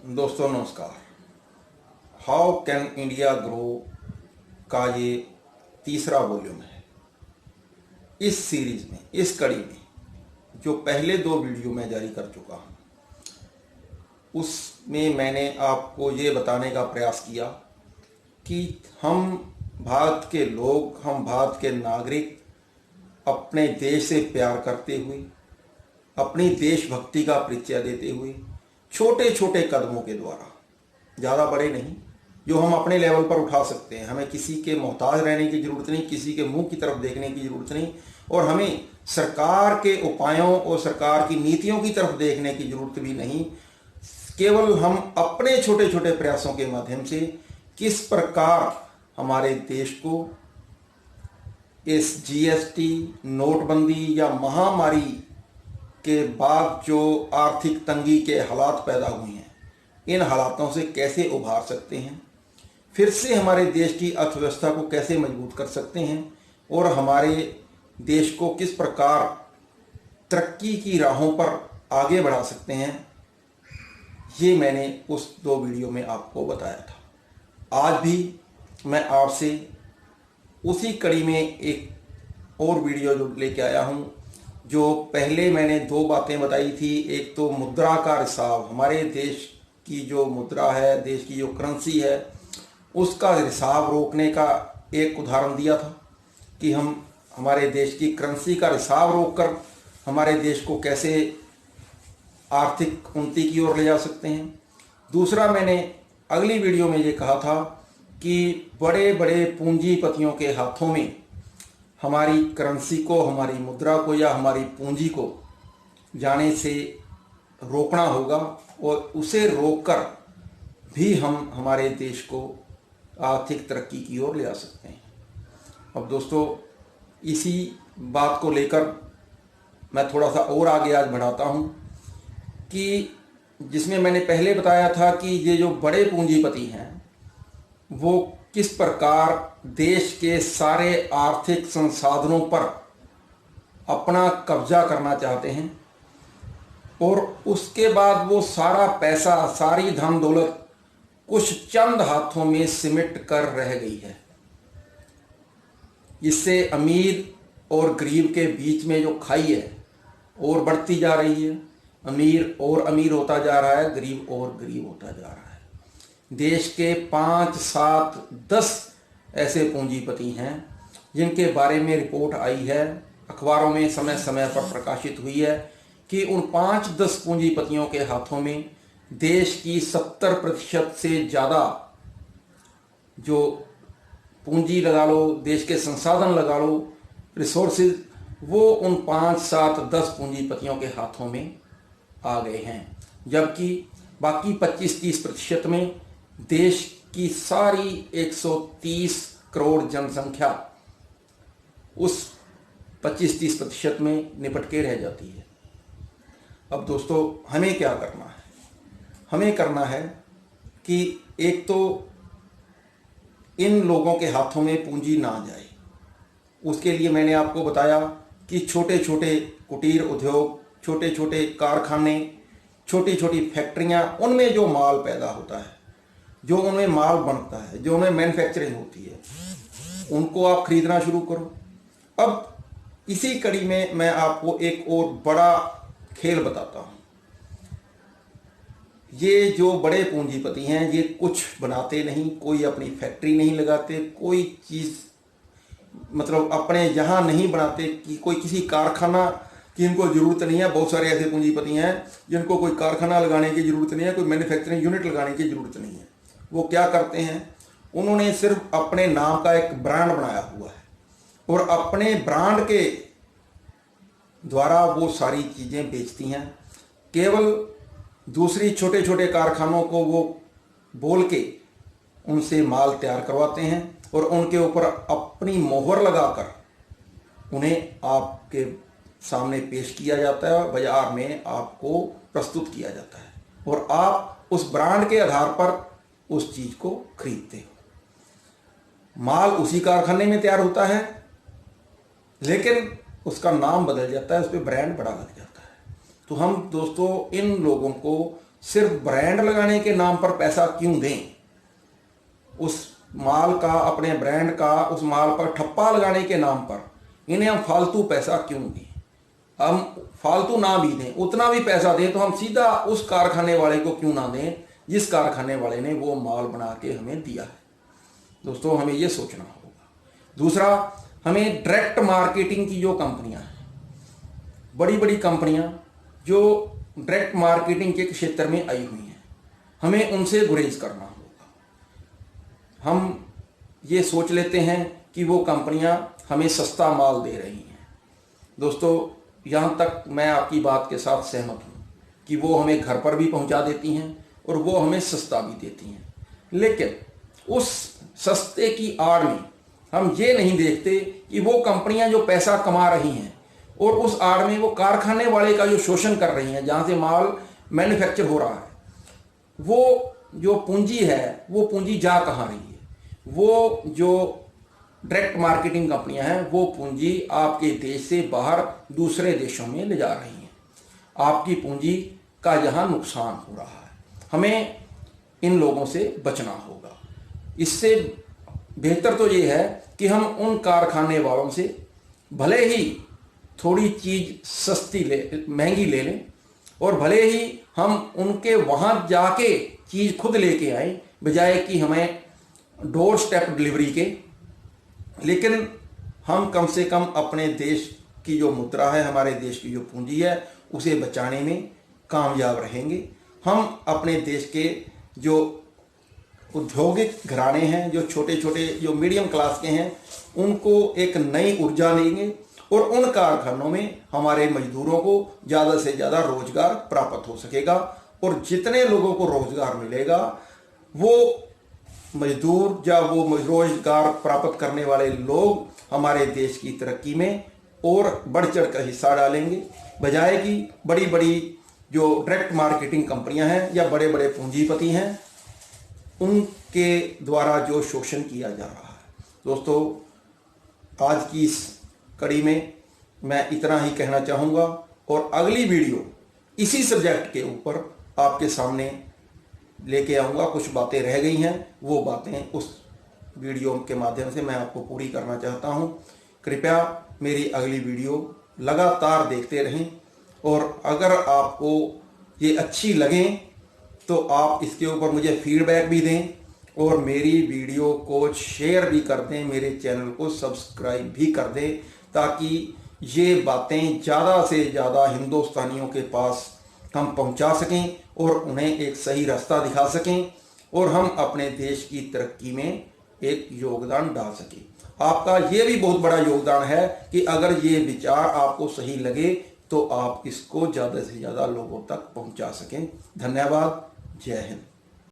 दोस्तों नमस्कार। How can India grow का ये तीसरा वॉल्यूम है। इस सीरीज में, इस कड़ी में जो पहले दो वीडियो मैं जारी कर चुका हूँ, उसमें मैंने आपको ये बताने का प्रयास किया कि हम भारत के लोग, हम भारत के नागरिक अपने देश से प्यार करते हुए, अपनी देशभक्ति का परिचय देते हुए छोटे छोटे कदमों के द्वारा, ज़्यादा बड़े नहीं, जो हम अपने लेवल पर उठा सकते हैं। हमें किसी के मोहताज रहने की ज़रूरत नहीं, किसी के मुंह की तरफ देखने की ज़रूरत नहीं, और हमें सरकार के उपायों और सरकार की नीतियों की तरफ देखने की ज़रूरत भी नहीं। केवल हम अपने छोटे छोटे प्रयासों के माध्यम से किस प्रकार हमारे देश को इस जीएसटी, नोटबंदी या महामारी के बाद जो आर्थिक तंगी के हालात पैदा हुए हैं, इन हालातों से कैसे उभार सकते हैं, फिर से हमारे देश की अर्थव्यवस्था को कैसे मजबूत कर सकते हैं, और हमारे देश को किस प्रकार तरक्की की राहों पर आगे बढ़ा सकते हैं, ये मैंने उस दो वीडियो में आपको बताया था। आज भी मैं आपसे उसी कड़ी में एक और वीडियो जो लेके आया हूँ। जो पहले मैंने दो बातें बताई थी, एक तो मुद्रा का रिसाव, हमारे देश की जो मुद्रा है, देश की जो करेंसी है, उसका रिसाव रोकने का एक उदाहरण दिया था कि हम हमारे देश की करेंसी का रिसाव रोककर हमारे देश को कैसे आर्थिक उन्नति की ओर ले जा सकते हैं। दूसरा, मैंने अगली वीडियो में ये कहा था कि बड़े बड़े पूंजीपतियों के हाथों में हमारी करेंसी को, हमारी मुद्रा को या हमारी पूंजी को जाने से रोकना होगा, और उसे रोककर भी हम हमारे देश को आर्थिक तरक्की की ओर ले जा सकते हैं। अब दोस्तों, इसी बात को लेकर मैं थोड़ा सा और आगे आज बढ़ाता हूँ कि जिसमें मैंने पहले बताया था कि ये जो बड़े पूंजीपति हैं वो किस प्रकार देश के सारे आर्थिक संसाधनों पर अपना कब्जा करना चाहते हैं, और उसके बाद वो सारा पैसा, सारी धन दौलत कुछ चंद हाथों में सिमट कर रह गई है। इससे अमीर और गरीब के बीच में जो खाई है और बढ़ती जा रही है। अमीर और अमीर होता जा रहा है, गरीब और गरीब होता जा रहा है। देश के 5, 7, 10 ऐसे पूंजीपति हैं जिनके बारे में रिपोर्ट आई है, अखबारों में समय समय पर प्रकाशित हुई है कि उन 5-10 पूंजीपतियों के हाथों में देश की 70% से ज़्यादा जो पूंजी लगा लो, देश के संसाधन लगा लो, रिसोर्सेज, वो उन 5, 7, 10 पूंजीपतियों के हाथों में आ गए हैं। जबकि बाकी 25-30% में देश की सारी 130 करोड़ जनसंख्या उस 25-30% में निपट के रह जाती है। अब दोस्तों, हमें क्या करना है? हमें करना है कि एक तो इन लोगों के हाथों में पूंजी ना जाए। उसके लिए मैंने आपको बताया कि छोटे छोटे कुटीर उद्योग, छोटे छोटे कारखाने, छोटी छोटी फैक्ट्रियां, उनमें जो माल पैदा होता है, जो उनमें माल बनता है, जो उनमें मैन्युफैक्चरिंग होती है, उनको आप खरीदना शुरू करो। अब इसी कड़ी में मैं आपको एक और बड़ा खेल बताता हूँ। ये जो बड़े पूंजीपति हैं, ये कुछ बनाते नहीं, कोई अपनी फैक्ट्री नहीं लगाते, कोई चीज़ मतलब अपने यहाँ नहीं बनाते, कि कोई किसी कारखाना की इनको ज़रूरत नहीं है। बहुत सारे ऐसे पूंजीपति हैं जिनको कोई कारखाना लगाने की ज़रूरत नहीं है, कोई मैन्युफैक्चरिंग यूनिट लगाने की ज़रूरत नहीं है। वो क्या करते हैं? उन्होंने सिर्फ अपने नाम का एक ब्रांड बनाया हुआ है, और अपने ब्रांड के द्वारा वो सारी चीज़ें बेचती हैं। केवल दूसरी छोटे छोटे कारखानों को वो बोल के उनसे माल तैयार करवाते हैं, और उनके ऊपर अपनी मोहर लगाकर उन्हें आपके सामने पेश किया जाता है, बाजार में आपको प्रस्तुत किया जाता है, और आप उस ब्रांड के आधार पर उस चीज़ को खरीदते हो। माल उसी कारखाने में तैयार होता है, लेकिन उसका नाम बदल जाता है, उस पर ब्रांड बड़ा लग जाता है। तो हम दोस्तों इन लोगों को सिर्फ ब्रांड लगाने के नाम पर पैसा क्यों दें? उस माल का, अपने ब्रांड का उस माल पर ठप्पा लगाने के नाम पर इन्हें हम फालतू पैसा क्यों दें? हम फालतू ना भी दें, उतना भी पैसा दें तो हम सीधा उस कारखाने वाले को क्यों ना दें जिस कारखाने वाले ने वो माल बना के हमें दिया है। दोस्तों, हमें ये सोचना होगा। दूसरा, हमें डायरेक्ट मार्केटिंग की जो कंपनियां हैं, बड़ी बड़ी कंपनियां जो डायरेक्ट मार्केटिंग के क्षेत्र में आई हुई हैं, हमें उनसे गुरेज करना होगा। हम ये सोच लेते हैं कि वो कंपनियां हमें सस्ता माल दे रही हैं। दोस्तों, यहाँ तक मैं आपकी बात के साथ सहमत हूँ कि वो हमें घर पर भी पहुँचा देती हैं और वो हमें सस्ता भी देती हैं, लेकिन उस सस्ते की आड़ में हम ये नहीं देखते कि वो कंपनियां जो पैसा कमा रही हैं और उस आड़ में वो कारखाने वाले का जो शोषण कर रही हैं, जहाँ से माल मैन्युफैक्चर हो रहा है, वो जो पूंजी है वो पूंजी जा कहाँ रही है? वो जो डायरेक्ट मार्केटिंग कंपनियां हैं वो पूंजी आपके देश से बाहर दूसरे देशों में ले जा रही हैं। आपकी पूंजी का यहाँ नुकसान हो रहा है। हमें इन लोगों से बचना होगा। इससे बेहतर तो ये है कि हम उन कारखाने वालों से भले ही थोड़ी चीज़ सस्ती महंगी ले लें और भले ही हम उनके वहाँ जाके चीज़ खुद लेके आए, बजाय कि हमें डोर स्टेप डिलीवरी के। लेकिन हम कम से कम अपने देश की जो मुद्रा है, हमारे देश की जो पूंजी है, उसे बचाने में कामयाब रहेंगे। हम अपने देश के जो औद्योगिक घराने हैं, जो छोटे छोटे जो मीडियम क्लास के हैं, उनको एक नई ऊर्जा देंगे और उन कारखानों में हमारे मजदूरों को ज़्यादा से ज़्यादा रोजगार प्राप्त हो सकेगा। और जितने लोगों को रोजगार मिलेगा, वो मजदूर या वो रोजगार प्राप्त करने वाले लोग हमारे देश की तरक्की में और बढ़ चढ़ कर हिस्सा डालेंगे, बजाय कि बड़ी बड़ी जो डायरेक्ट मार्केटिंग कंपनियां हैं या बड़े बड़े पूंजीपति हैं, उनके द्वारा जो शोषण किया जा रहा है। दोस्तों, आज की इस कड़ी में मैं इतना ही कहना चाहूँगा और अगली वीडियो इसी सब्जेक्ट के ऊपर आपके सामने लेके आऊँगा। कुछ बातें रह गई हैं, वो बातें उस वीडियो के माध्यम से मैं आपको पूरी करना चाहता हूँ। कृपया मेरी अगली वीडियो लगातार देखते रहें और अगर आपको ये अच्छी लगें तो आप इसके ऊपर मुझे फीडबैक भी दें और मेरी वीडियो को शेयर भी कर दें, मेरे चैनल को सब्सक्राइब भी कर दें, ताकि ये बातें ज़्यादा से ज़्यादा हिंदुस्तानियों के पास हम पहुंचा सकें और उन्हें एक सही रास्ता दिखा सकें और हम अपने देश की तरक्की में एक योगदान डाल सकें। आपका ये भी बहुत बड़ा योगदान है कि अगर ये विचार आपको सही लगे तो आप इसको ज़्यादा से ज़्यादा लोगों तक पहुंचा सकें। धन्यवाद। जय हिंद।